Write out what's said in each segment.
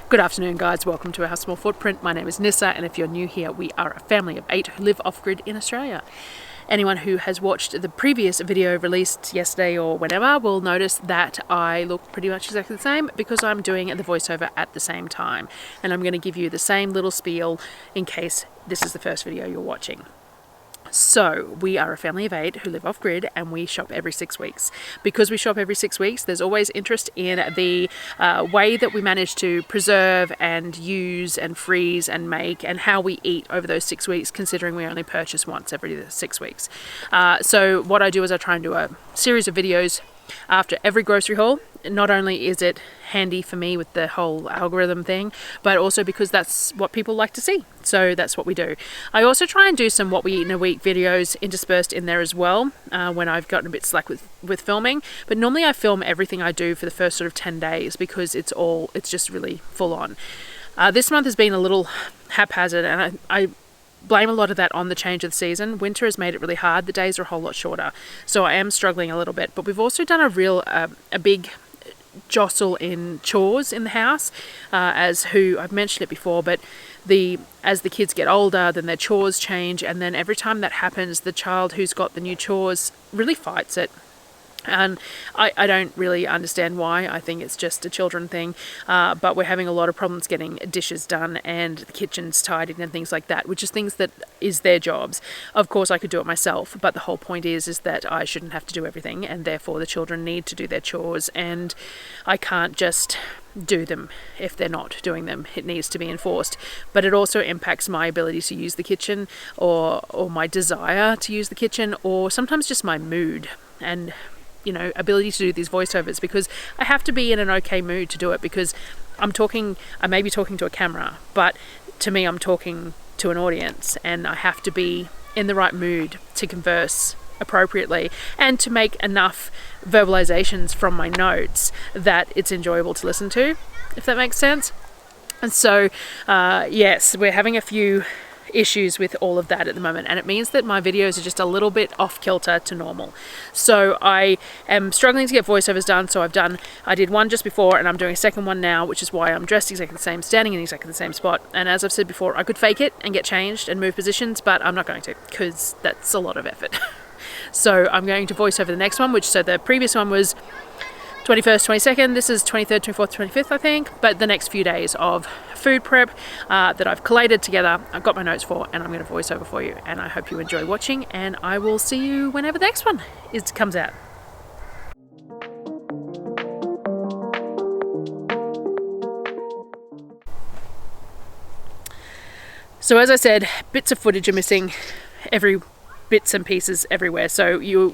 Good afternoon guys, welcome to our Small Footprint. My name is Nyssa, and if you're new here, we are a family of 8 who live off-grid in Australia. Anyone who has watched the previous video released yesterday or whenever will notice that I look pretty much exactly the same because I'm doing the voiceover at the same time. And I'm going to give you the same little spiel in case this is the first video you're watching. So we are a family of 8 who live off-grid, and we shop every 6 weeks. Because we shop every 6 weeks, there's always interest in the way that we manage to preserve and use and freeze and make, and how we eat over those 6 weeks, considering we only purchase once every 6 weeks. So what I do is I try and do a series of videos after every grocery haul. Not only is it handy for me with the whole algorithm thing, but also because that's what people like to see. So that's what we do. I also try and do some what we eat in a week videos interspersed in there as well when I've gotten a bit slack with filming. But normally I film everything I do for the first sort of 10 days because it's just really full on. This month has been a little haphazard, and I blame a lot of that on the change of the season. Winter has made it really hard. The days are a whole lot shorter, so I am struggling a little bit. But we've also done a big jostle in chores in the house, I've mentioned it before, but as the kids get older, then their chores change, and then every time that happens, the child who's got the new chores really fights it. And I don't really understand why. I think it's just a children thing, but we're having a lot of problems getting dishes done and the kitchens tidied and things like that, which is things that is their jobs. Of course I could do it myself, but the whole point is that I shouldn't have to do everything, and therefore the children need to do their chores, and I can't just do them if they're not doing them. It needs to be enforced. But it also impacts my ability to use the kitchen, or my desire to use the kitchen, or sometimes just my mood and ability to do these voiceovers, because I have to be in an okay mood to do it, because I may be talking to a camera, but to me I'm talking to an audience, and I have to be in the right mood to converse appropriately and to make enough verbalizations from my notes that it's enjoyable to listen to, if that makes sense. And so yes, we're having a few issues with all of that at the moment, and it means that my videos are just a little bit off kilter to normal. So I am struggling to get voiceovers done. So I did one just before, and I'm doing a second one now, which is why I'm dressed exactly the same, standing in exactly the same spot. And as I've said before, I could fake it and get changed and move positions, but I'm not going to, because that's a lot of effort. So I'm going to voice over the next one, so the previous one was 21st, 22nd, this is 23rd, 24th, 25th, I think, but the next few days of food prep that I've collated together, I've got my notes for, and I'm going to voice over for you, and I hope you enjoy watching, and I will see you whenever the next one comes out. So as I said, bits of footage are missing, bits and pieces everywhere, so you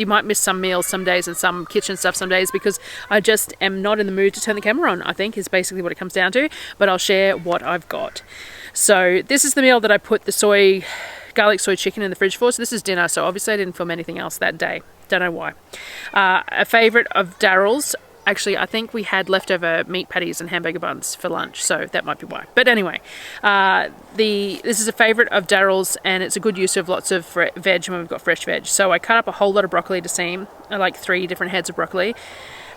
might miss some meals some days and some kitchen stuff some days, because I just am not in the mood to turn the camera on, I think, is basically what it comes down to. But I'll share what I've got. So this is the meal that I put the garlic soy chicken in the fridge for. So this is dinner, so obviously I didn't film anything else that day, don't know why. A favourite of Darryl's, actually, I think we had leftover meat patties and hamburger buns for lunch, so that might be why. But anyway, this is a favourite of Darryl's, and it's a good use of lots of veg when we've got fresh veg. So I cut up a whole lot of broccoli to seam, like 3 different heads of broccoli.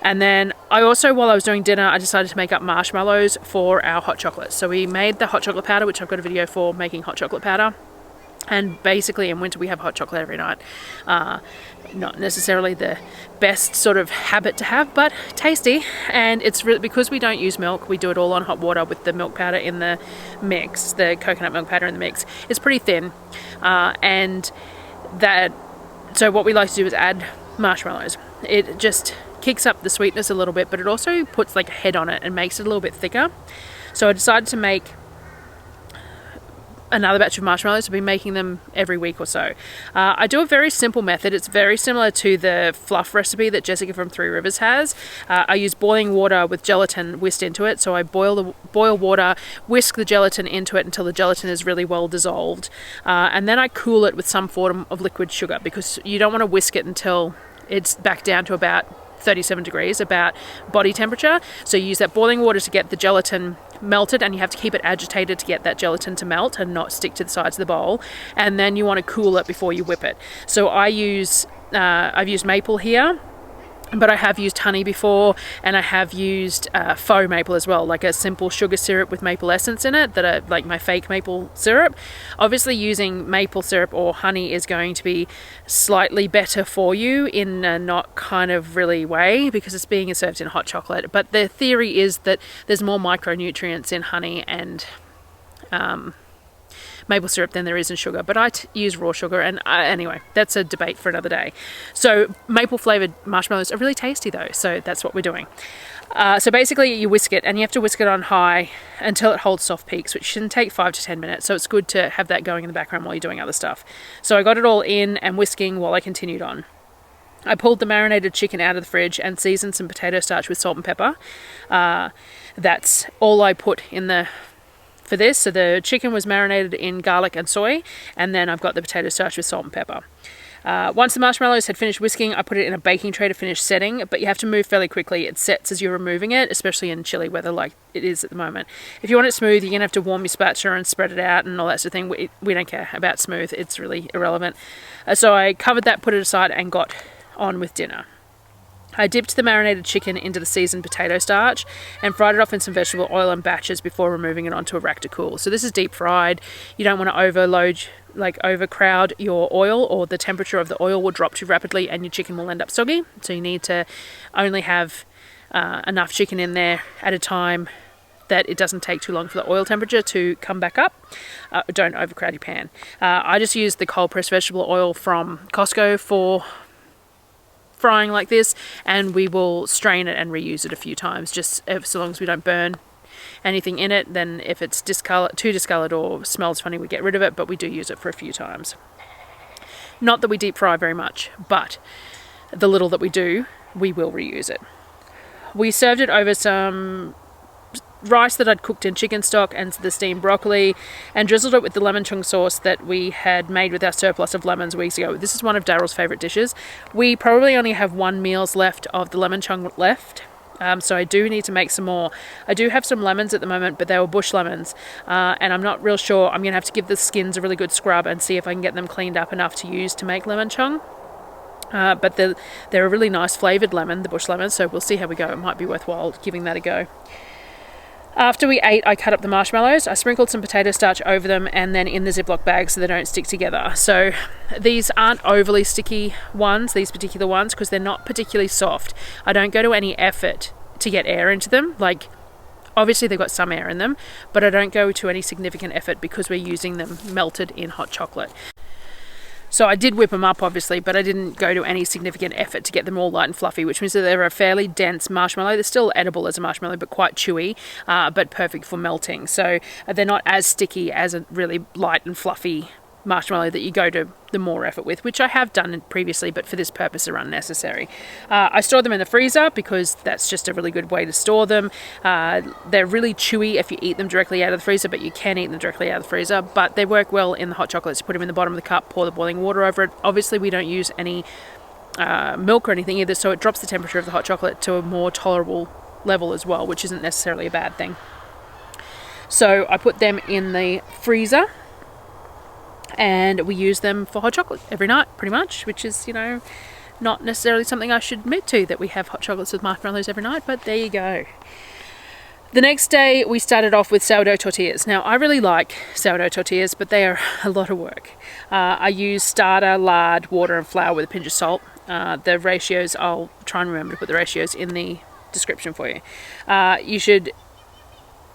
And then I also, while I was doing dinner, I decided to make up marshmallows for our hot chocolate. So we made the hot chocolate powder, which I've got a video for, making hot chocolate powder. And basically in winter we have hot chocolate every night. Not necessarily the best sort of habit to have, but tasty. And it's really, because we don't use milk, we do it all on hot water with the milk powder in the mix, the coconut milk powder in the mix. It's pretty thin, so what we like to do is add marshmallows. It just kicks up the sweetness a little bit, but it also puts like a head on it and makes it a little bit thicker. So I decided to make another batch of marshmallows. I've been making them every week or so. I do a very simple method. It's very similar to the fluff recipe that Jessica from Three Rivers has. I use boiling water with gelatin whisked into it. So I boil water, whisk the gelatin into it until the gelatin is really well dissolved, and then I cool it with some form of liquid sugar, because you don't want to whisk it until it's back down to about 37 degrees, about body temperature. So you use that boiling water to get the gelatin melted, and you have to keep it agitated to get that gelatin to melt and not stick to the sides of the bowl. And then you want to cool it before you whip it. So I've used maple here, But I have used honey before, and I have used faux maple as well, like a simple sugar syrup with maple essence in it, that are like my fake maple syrup. Obviously using maple syrup or honey is going to be slightly better for you in a not kind of really way, because it's being served in hot chocolate. But the theory is that there's more micronutrients in honey and maple syrup than there is in sugar, but I use raw sugar, and anyway, that's a debate for another day. So maple flavored marshmallows are really tasty though, so that's what we're doing. So basically you whisk it, and you have to whisk it on high until it holds soft peaks, which shouldn't take 5 to 10 minutes, so it's good to have that going in the background while you're doing other stuff. So I got it all in and whisking while I continued on. I pulled the marinated chicken out of the fridge and seasoned some potato starch with salt and pepper. That's all I put in for this. So the chicken was marinated in garlic and soy, and then I've got the potato starch with salt and pepper. Once the marshmallows had finished whisking, I put it in a baking tray to finish setting, but you have to move fairly quickly. It sets as you're removing it, especially in chilly weather like it is at the moment. If you want it smooth, you're going to have to warm your spatula and spread it out and all that sort of thing. We don't care about smooth. It's really irrelevant. So I covered that, put it aside, and got on with dinner. I dipped the marinated chicken into the seasoned potato starch and fried it off in some vegetable oil in batches before removing it onto a rack to cool. So this is deep fried. You don't want to overcrowd your oil, or the temperature of the oil will drop too rapidly and your chicken will end up soggy. So you need to only have enough chicken in there at a time that it doesn't take too long for the oil temperature to come back up. Don't overcrowd your pan. I just used the cold pressed vegetable oil from Costco for frying like this, and we will strain it and reuse it a few times, just so long as we don't burn anything in it. Then if it's too discolored or smells funny, we get rid of it, but we do use it for a few times. Not that we deep fry very much, but the little that we do, we will reuse it. We served it over some rice that I'd cooked in chicken stock and the steamed broccoli, and drizzled it with the lemon chung sauce that we had made with our surplus of lemons weeks ago. This is one of Darryl's favourite dishes. We probably only have 1 meal's left of the lemon chung left, so I do need to make some more. I do have some lemons at the moment, but they were bush lemons, and I'm not real sure. I'm going to have to give the skins a really good scrub and see if I can get them cleaned up enough to use to make lemon chung. But they're a really nice flavoured lemon, the bush lemons, so we'll see how we go. It might be worthwhile giving that a go. After we ate, I cut up the marshmallows. I sprinkled some potato starch over them and then in the Ziploc bag so they don't stick together. So these aren't overly sticky ones, these particular ones, because they're not particularly soft. I don't go to any effort to get air into them. Like, obviously they've got some air in them, but I don't go to any significant effort because we're using them melted in hot chocolate. So I did whip them up, obviously, but I didn't go to any significant effort to get them all light and fluffy, which means that they're a fairly dense marshmallow. They're still edible as a marshmallow, but quite chewy, but perfect for melting. So they're not as sticky as a really light and fluffy marshmallow that you go to the more effort with, which I have done previously, but for this purpose are unnecessary. I store them in the freezer because that's just a really good way to store them. They're really chewy if you eat them directly out of the freezer, but you can eat them directly out of the freezer, but they work well in the hot chocolates. Put them in the bottom of the cup, pour the boiling water over it. Obviously we don't use any milk or anything either, so it drops the temperature of the hot chocolate to a more tolerable level as well, which isn't necessarily a bad thing. So I put them in the freezer, and we use them for hot chocolate every night, pretty much, which is, not necessarily something I should admit to, that we have hot chocolates with marshmallows every night, but there you go. The next day, we started off with sourdough tortillas. Now, I really like sourdough tortillas, but they are a lot of work. I use starter, lard, water, and flour with a pinch of salt. The ratios, I'll try and remember to put the ratios in the description for you. You should,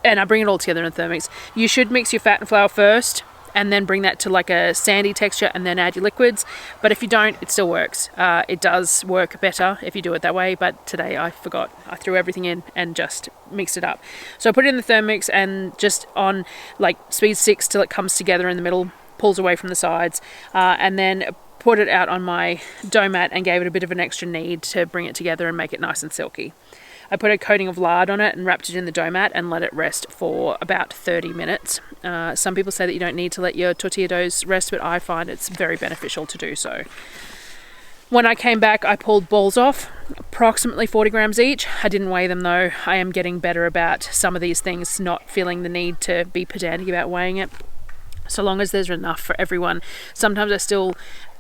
and I bring it all together in Thermix, you should mix your fat and flour first, and then bring that to like a sandy texture and then add your liquids. But if you don't, it still works. It does work better if you do it that way, but today I forgot. I threw everything in and just mixed it up. So I put it in the Thermix and just on like speed 6 till it comes together in the middle, pulls away from the sides, and then put it out on my dough mat and gave it a bit of an extra knead to bring it together and make it nice and silky. I put a coating of lard on it and wrapped it in the dough mat and let it rest for about 30 minutes. Some people say that you don't need to let your tortilla doughs rest, but I find it's very beneficial to do so. When I came back, I pulled balls off, approximately 40 grams each. I didn't weigh them though. I am getting better about some of these things, not feeling the need to be pedantic about weighing it. so long as there's enough for everyone. Sometimes I still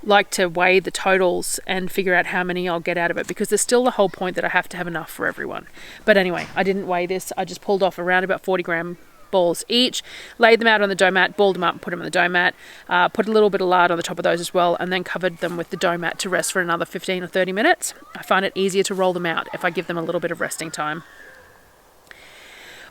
like to weigh the totals and figure out how many I'll get out of it, because there's still the whole point that I have to have enough for everyone. But anyway, I didn't weigh this. I just pulled off around about 40-gram balls each, laid them out on the dough mat, balled them up, put them on the dough mat, put a little bit of lard on the top of those as well, and then covered them with the dough mat to rest for another 15 or 30 minutes. I find it easier to roll them out if I give them a little bit of resting time.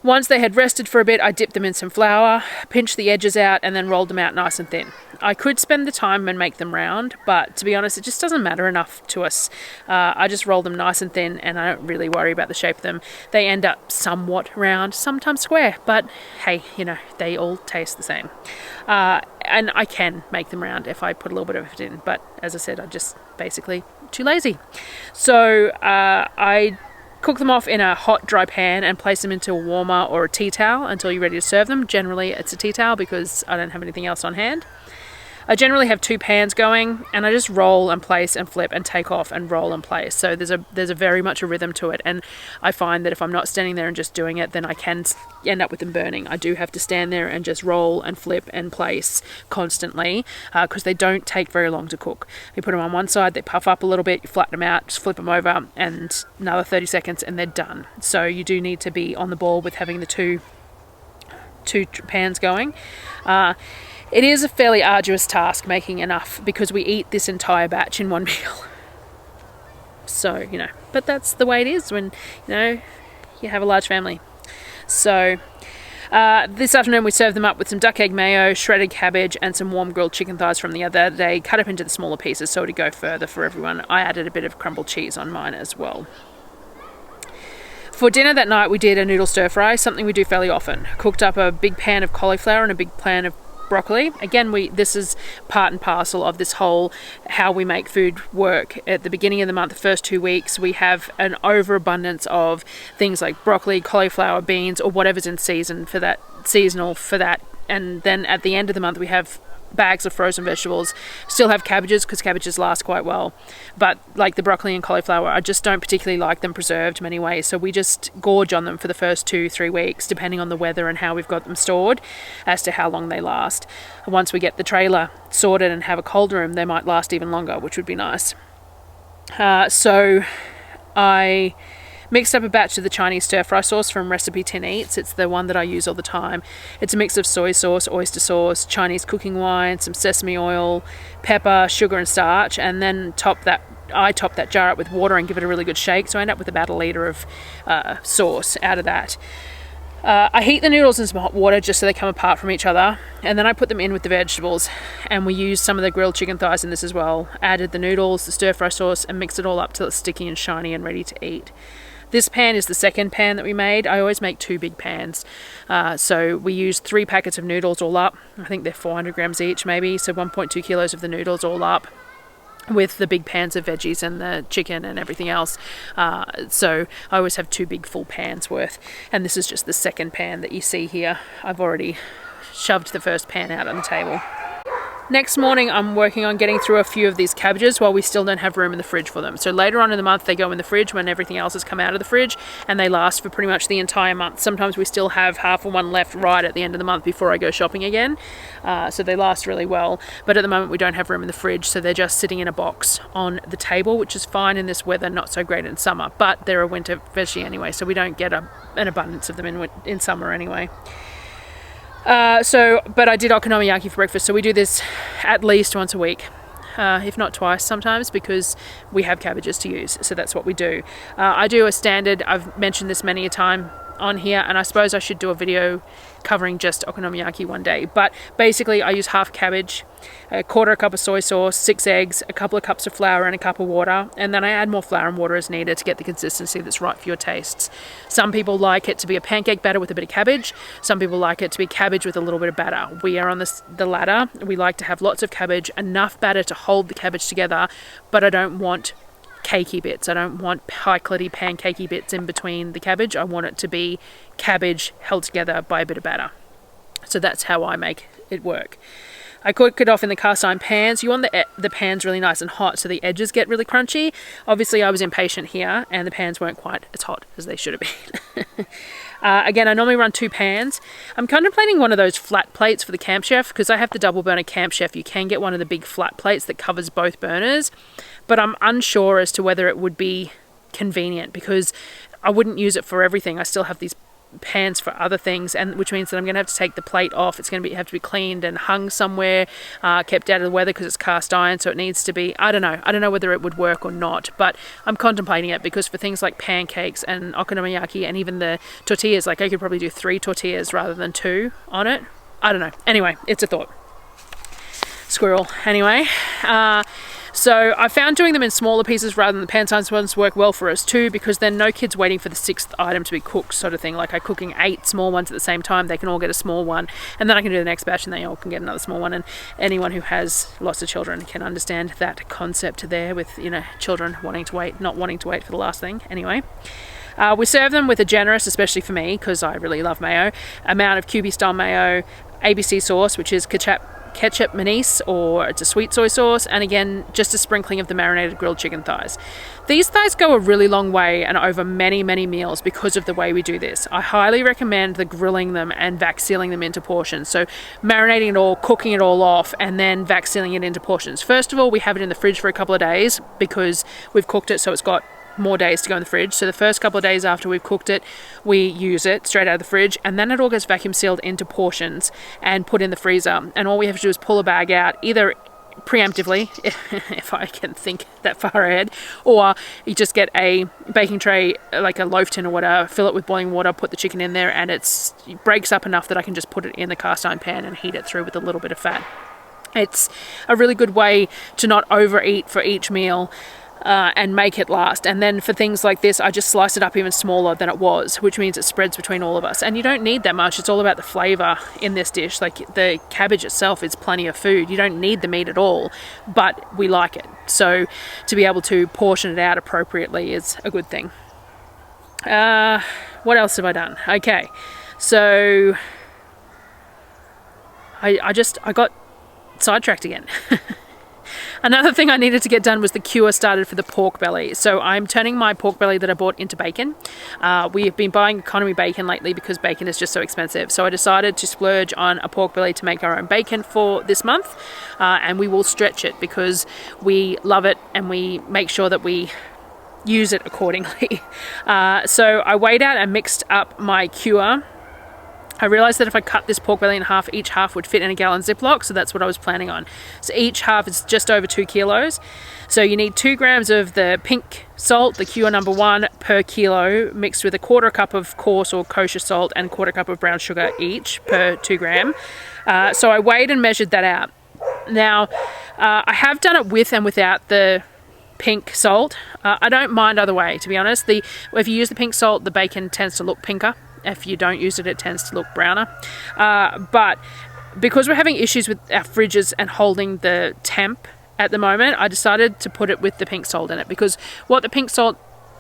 Once they had rested for a bit, I dipped them in some flour, pinched the edges out, and then rolled them out nice and thin. I could spend the time and make them round, but to be honest, it just doesn't matter enough to us. I just roll them nice and thin, and I don't really worry about the shape of them. They end up somewhat round, sometimes square, but hey, you know, they all taste the same. And I can make them round if I put a little bit of it in, but as I said, I'm just basically too lazy. So I cook them off in a hot, dry pan and place them into a warmer or a tea towel until you're ready to serve them. Generally, it's a tea towel because I don't have anything else on hand. I generally have 2 pans going, and I just roll and place and flip and take off and roll and place. So there's a very much a rhythm to it, and I find that if I'm not standing there and just doing it, then I can end up with them burning. I do have to stand there and just roll and flip and place constantly, because they don't take very long to cook. You put them on one side, they puff up a little bit, you flatten them out, just flip them over, and another 30 seconds and they're done. So you do need to be on the ball with having the two pans going. It is a fairly arduous task making enough, because we eat this entire batch in one meal. So, you know, but that's the way it is when, you know, you have a large family. So this afternoon we served them up with some duck egg mayo, shredded cabbage, and some warm grilled chicken thighs from the other day, cut up into the smaller pieces so to go further for everyone. I added a bit of crumbled cheese on mine as well. For dinner that night we did a noodle stir fry, something we do fairly often. Cooked up a big pan of cauliflower and a big pan of broccoli. Again, this is part and parcel of this whole how we make food work. At the beginning of the month, the first 2 weeks, we have an overabundance of things like broccoli, cauliflower, beans, or whatever's in season for that, seasonal for that. And then at the end of the month, we have bags of frozen vegetables. Still have cabbages because cabbages last quite well, but like the broccoli and cauliflower, I just don't particularly like them preserved many ways, so we just gorge on them for the first 2-3 weeks depending on the weather and how we've got them stored as to how long they last. Once we get the trailer sorted and have a cold room, they might last even longer, which would be nice. So I mixed up a batch of the Chinese stir-fry sauce from Recipe 10 Eats. It's the one that I use all the time. It's a mix of soy sauce, oyster sauce, Chinese cooking wine, some sesame oil, pepper, sugar and starch, and then I top that jar up with water and give it a really good shake, so I end up with about 1 litre of sauce out of that. I heat the noodles in some hot water just so they come apart from each other, and then I put them in with the vegetables, and we used some of the grilled chicken thighs in this as well. Added the noodles, the stir-fry sauce, and mixed it all up till it's sticky and shiny and ready to eat. This pan is the second pan that we made. I always make 2 big pans. So we used 3 packets of noodles all up. I think they're 400 grams each maybe, so 1.2 kilos of the noodles all up, with the big pans of veggies and the chicken and everything else. So I always have 2 big full pans worth, and this is just the second pan that you see here. I've already shoved the first pan out on the table. Next morning I'm working on getting through a few of these cabbages while we still don't have room in the fridge for them. So later on in the month they go in the fridge when everything else has come out of the fridge, and they last for pretty much the entire month. Sometimes we still have half of one left right at the end of the month before I go shopping again. So they last really well, but at the moment we don't have room in the fridge, so they're just sitting in a box on the table, which is fine in this weather, not so great in summer, but they're a winter veggie anyway, so we don't get an abundance of them in summer anyway. But I did okonomiyaki for breakfast, so we do this at least once a week, if not twice sometimes, because we have cabbages to use, so that's what we do. I do a standard, I've mentioned this many a time on here, and I suppose I should do a video covering just okonomiyaki one day, but basically I use half cabbage, 1/4 cup of soy sauce, 6 eggs, a couple of cups of flour and a cup of water, and then I add more flour and water as needed to get the consistency that's right for your tastes. Some people like it to be a pancake batter with a bit of cabbage. Some people like it to be cabbage with a little bit of batter. We are on the latter. We like to have lots of cabbage, enough batter to hold the cabbage together, but I don't want cakey bits. I don't want high-clitty pancakey bits in between the cabbage. I want it to be cabbage held together by a bit of batter. So that's how I make it work. I cook it off in the cast iron pans. You want the pans really nice and hot so the edges get really crunchy. Obviously I was impatient here and the pans weren't quite as hot as they should have been. Again, I normally run 2 pans. I'm contemplating one of those flat plates for the Camp Chef because I have the double burner Camp Chef. You can get one of the big flat plates that covers both burners, but I'm unsure as to whether it would be convenient because I wouldn't use it for everything. I still have these pans for other things, and which means that I'm going to have to take the plate off. It's going to have to be cleaned and hung somewhere, kept out of the weather because it's cast iron, so it needs to be, I don't know whether it would work or not, but I'm contemplating it because for things like pancakes and okonomiyaki and even the tortillas, like I could probably do 3 tortillas rather than 2 on it. I don't know. Anyway, it's a thought. Squirrel. Anyway, so I found doing them in smaller pieces rather than the pan-sized ones work well for us too, because then no kids waiting for the 6th item to be cooked sort of thing. Like I'm cooking 8 small ones at the same time, they can all get a small one, and then I can do the next batch and they all can get another small one. And anyone who has lots of children can understand that concept there with, you know, children wanting to wait, not wanting to wait for the last thing. Anyway. We serve them with a generous, especially for me, because I really love mayo, amount of QB style mayo, ABC sauce, which is ketchup mayonnaise, or it's a sweet soy sauce, and again just a sprinkling of the marinated grilled chicken thighs. These thighs go a really long way and over many meals because of the way we do this. I highly recommend the grilling them and vac sealing them into portions. So marinating it all, cooking it all off, and then vac sealing it into portions. First of all, we have it in the fridge for a couple of days because we've cooked it, so it's got more days to go in the fridge. So the first couple of days after we've cooked it, we use it straight out of the fridge, and then it all gets vacuum sealed into portions and put in the freezer. And all we have to do is pull a bag out, either preemptively, if I can think that far ahead, or you just get a baking tray, like a loaf tin or whatever, fill it with boiling water, put the chicken in there, and it breaks up enough that I can just put it in the cast iron pan and heat it through with a little bit of fat. It's a really good way to not overeat for each meal, and make it last. And then for things like this, I just slice it up even smaller than it was, which means it spreads between all of us. And you don't need that much. It's all about the flavor in this dish. Like the cabbage itself is plenty of food. You don't need the meat at all, but we like it. So to be able to portion it out appropriately is a good thing. What else have I done? Okay, so I got sidetracked again. Another thing I needed to get done was the cure started for the pork belly. So I'm turning my pork belly that I bought into bacon. We have been buying economy bacon lately because bacon is just so expensive. So I decided to splurge on a pork belly to make our own bacon for this month. And we will stretch it because we love it and we make sure that we use it accordingly. So I weighed out and mixed up my cure. I realised that if I cut this pork belly in half, each half would fit in a gallon Ziploc, so that's what I was planning on. So each half is just over 2 kilos. So you need 2 grams of the pink salt, the cure number 1, per kilo, mixed with a 1/4 cup of coarse or kosher salt and 1/4 cup of brown sugar each per 2 gram. So I weighed and measured that out. Now, I have done it with and without the pink salt. I don't mind either way, to be honest. If you use the pink salt, the bacon tends to look pinker. If you don't use it, it tends to look browner. But because we're having issues with our fridges and holding the temp at the moment, I decided to put it with the pink salt in it, because what the pink salt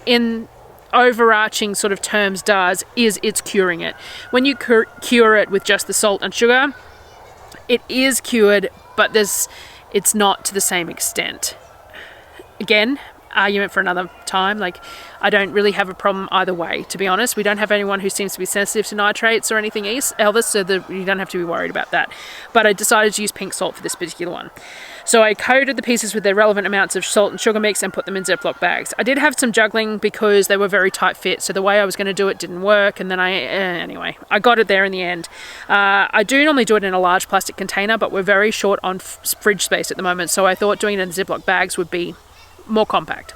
in overarching sort of terms does is it's curing it. When you cure it with just the salt and sugar, it is cured, but it's not to the same extent. Again, argument for another time. Like, I don't really have a problem either way, to be honest. We don't have anyone who seems to be sensitive to nitrates or anything else, so you don't have to be worried about that. But I decided to use pink salt for this particular one. So I coated the pieces with their relevant amounts of salt and sugar mix and put them in Ziploc bags. I did have some juggling because they were very tight fit, so the way I was going to do it didn't work, and then anyway, I got it there in the end. I do normally do it in a large plastic container, but we're very short on fridge space at the moment, so I thought doing it in Ziploc bags would be more compact.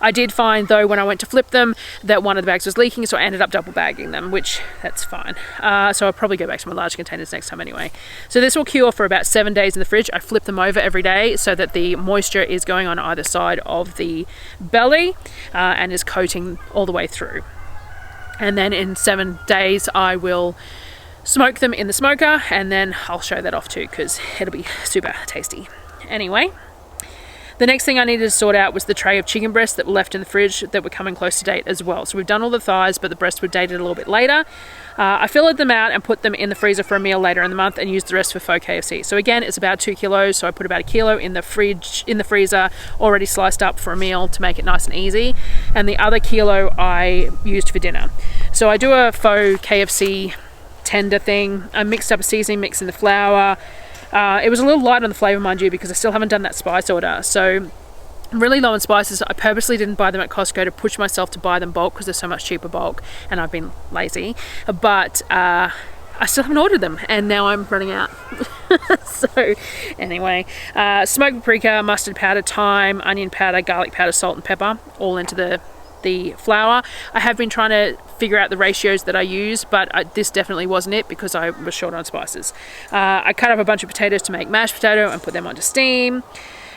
I did find, though, when I went to flip them, that one of the bags was leaking, so I ended up double bagging them, which that's fine. So I'll probably go back to my large containers next time anyway. So this will cure for about 7 days in the fridge. I flip them over every day so that the moisture is going on either side of the belly and is coating all the way through. And then in 7 days I will smoke them in the smoker, and then I'll show that off too because it'll be super tasty. Anyway, the next thing I needed to sort out was the tray of chicken breasts that were left in the fridge that were coming close to date as well. So we've done all the thighs, but the breasts were dated a little bit later. I filled them out and put them in the freezer for a meal later in the month and used the rest for Faux KFC. So again, it's about 2 kilos. So I put about 1 kilo in the freezer, already sliced up for a meal to make it nice and easy. And the other kilo I used for dinner. So I do a faux KFC tender thing. I mixed up a seasoning mix in the flour. It was a little light on the flavour, mind you, because I still haven't done that spice order. So I'm really low on spices. I purposely didn't buy them at Costco to push myself to buy them bulk because they're so much cheaper bulk, and I've been lazy. But I still haven't ordered them, and now I'm running out. So anyway, smoked paprika, mustard powder, thyme, onion powder, garlic powder, salt and pepper, all into the flour. I have been trying to figure out the ratios that I use, but this definitely wasn't it because I was short on spices. I cut up a bunch of potatoes to make mashed potato and put them onto steam.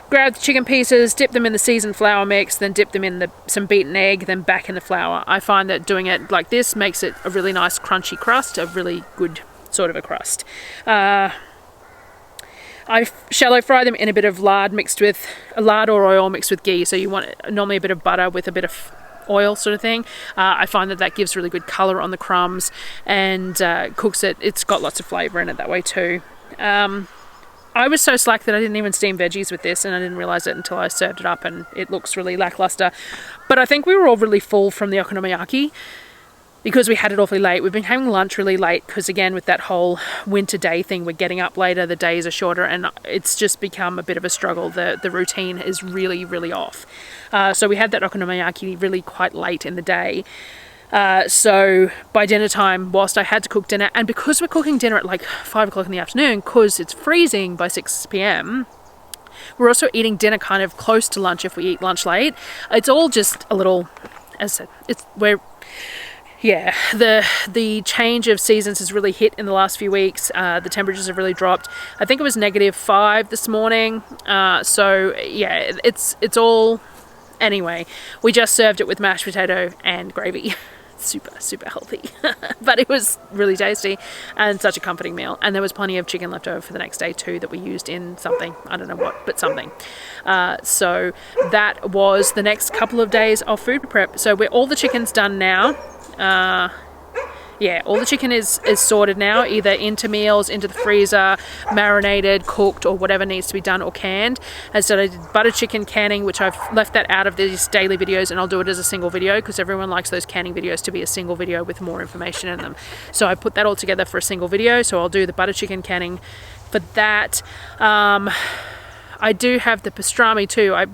Grab the chicken pieces, dip them in the seasoned flour mix, then dip them in some beaten egg, then back in the flour. I find that doing it like this makes it a really nice crunchy crust, a really good sort of a crust. I shallow fry them in a bit of lard or oil mixed with ghee. So you want normally a bit of butter with a bit of oil sort of thing. I find that gives really good colour on the crumbs and cooks it. It's got lots of flavour in it that way too. I was so slack that I didn't even steam veggies with this, and I didn't realise it until I served it up, and it looks really lackluster. But I think we were all really full from the Okonomiyaki because we had it awfully late. We've been having lunch really late because, again, with that whole winter day thing, we're getting up later, the days are shorter, and it's just become a bit of a struggle. The routine is really, really off. So we had that Okonomiyaki really quite late in the day. So by dinner time, whilst I had to cook dinner, and because we're cooking dinner at like 5 o'clock in the afternoon because it's freezing by 6 p.m, we're also eating dinner kind of close to lunch if we eat lunch late. It's all just a little, as I said, the change of seasons has really hit in the last few weeks. The temperatures have really dropped. I think it was -5 this morning. So yeah, it's all, anyway, we just served it with mashed potato and gravy. Super healthy. But it was really tasty and such a comforting meal, and there was plenty of chicken left over for the next day too that we used in something, I don't know what, but something. So that was the next couple of days of food prep. So all the chicken's done now. Yeah, all the chicken is sorted now, either into meals, into the freezer, marinated, cooked, or whatever needs to be done, or canned. And so I did butter chicken canning, which I've left that out of these daily videos, and I'll do it as a single video because everyone likes those canning videos to be a single video with more information in them. So I put that all together for a single video, so I'll do the butter chicken canning for that. I do have the pastrami too. I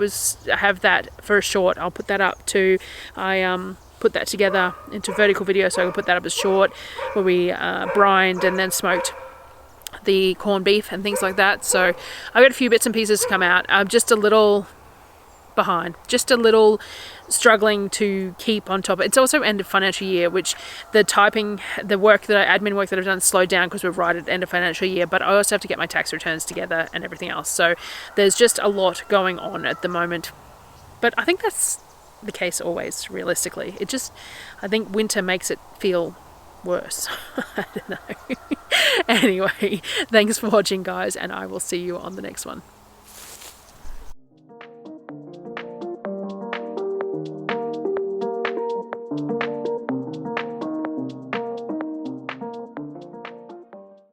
have that for a short. I'll put that up too. Put that together into vertical video so I can put that up as short, where we brined and then smoked the corned beef and things like that. So I've got a few bits and pieces to come out. I'm just a little behind, just a little struggling to keep on top. It's also end of financial year, which the typing, admin work that I've done slowed down because we're right at the end of financial year, but I also have to get my tax returns together and everything else. So there's just a lot going on at the moment. But I think that's the case always, realistically. I think winter makes it feel worse. I don't know. Anyway, thanks for watching, guys, and I will see you on the next one.